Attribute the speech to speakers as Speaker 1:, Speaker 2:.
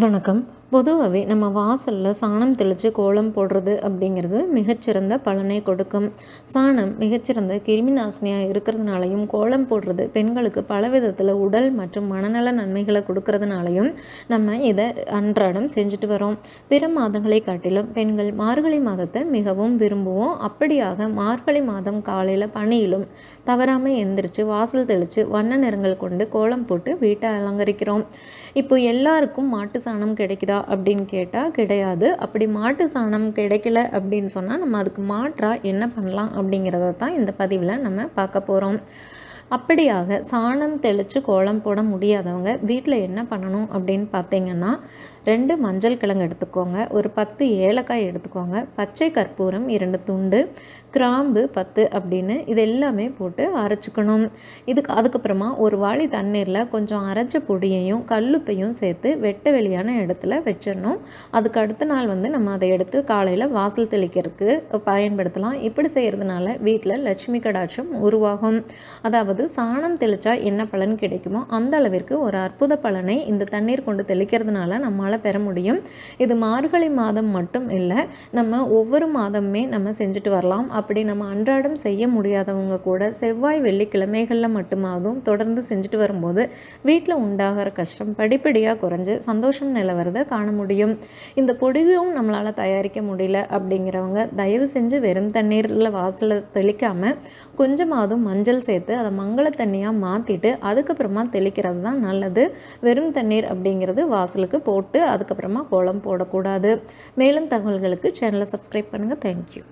Speaker 1: வணக்கம். பொதுவாகவே நம்ம வாசலில் சாணம் தெளித்து கோலம் போடுறது அப்படிங்கிறது மிகச்சிறந்த பலனை கொடுக்கும். சாணம் மிகச்சிறந்த கிருமி நாசினியாக இருக்கிறதுனாலையும், கோலம் போடுறது பெண்களுக்கு பல விதத்தில் உடல் மற்றும் மனநல நன்மைகளை கொடுக்கறதுனாலையும் நம்ம இதை அன்றாடம் செஞ்சுட்டு வரோம். பிற மாதங்களை காட்டிலும் பெண்கள் மார்கழி மாதத்தை மிகவும் விரும்புவோம். அப்படியாக மார்கழி மாதம் காலையில் பனியிலும் தவறாமல் எந்திரிச்சு வாசல் தெளித்து வண்ண நிறங்கள் கொண்டு கோலம் போட்டு வீட்டை அலங்கரிக்கிறோம். இப்போ எல்லாருக்கும் மாட்டு சாணம் கிடைக்குதா அப்படின்னு கேட்டால் கிடையாது. அப்படி மாட்டு சாணம் கிடைக்கல அப்படின்னு சொன்னால் நம்ம அதுக்கு மாற்றாக என்ன பண்ணலாம் அப்படிங்கிறத தான் இந்த பதிவில் நம்ம பார்க்க போகிறோம். அப்படியாக சாணம் தெளித்து கோலம் போட முடியாதவங்க வீட்டில் என்ன பண்ணணும் அப்படின்னு பார்த்தீங்கன்னா, 2 மஞ்சள் கிழங்கு எடுத்துக்கோங்க, ஒரு 10 ஏலக்காய் எடுத்துக்கோங்க, பச்சை கற்பூரம் 2 துண்டு, கிராம்பு 10 அப்படின்னு இது எல்லாமே போட்டு அரைச்சிக்கணும். அதுக்கப்புறமா ஒரு வாளி தண்ணீரில் கொஞ்சம் அரைச்ச பொடியையும் கல்லுப்பையும் சேர்த்து வெட்ட வெளியான இடத்துல வச்சிடணும். அதுக்கு அடுத்த நாள் நம்ம அதை எடுத்து காலையில் வாசல் தெளிக்கிறதுக்கு பயன்படுத்தலாம். இப்படி செய்கிறதுனால வீட்டில் லட்சுமி கடாட்சம் உருவாகும். அதாவது சாணம் தெளித்தா என்ன பலன் கிடைக்குமோ அந்த அளவிற்கு ஒரு அற்புத பலனை இந்த தண்ணீர் கொண்டு தெளிக்கிறதுனால நம்மளால் பெற முடியும். இது மார்கழி மாதம் மட்டும் இல்லை, நம்ம ஒவ்வொரு மாதமுமே நம்ம செஞ்சுட்டு வரலாம். அப்படி நம்ம அன்றாடம் செய்ய முடியாதவங்க கூட செவ்வாய் வெள்ளிக்கிழமைகளில் மட்டுமாவதும் தொடர்ந்து செஞ்சுட்டு வரும்போது வீட்டில் உண்டாகிற கஷ்டம் படிப்படியாக குறைஞ்சு சந்தோஷம் நிலவரதை காண முடியும். இந்த பொடியும் நம்மளால் தயாரிக்க முடியல அப்படிங்கிறவங்க தயவு செஞ்சு வெறும் தண்ணீரில் வாசலில் தெளிக்காமல் கொஞ்சமாவது மஞ்சள் சேர்த்து அதை மங்கள தண்ணியாக மாற்றிட்டு அதுக்கப்புறமா தெளிக்கிறது தான் நல்லது. வெறும் தண்ணீர் அப்படிங்கிறது வாசலுக்கு போட்டு அதுக்கப்புறமா கோலம் போடக்கூடாது. மேலும் தகவல்களுக்கு சேனலை சப்ஸ்கிரைப் பண்ணுங்கள். தேங்க்யூ.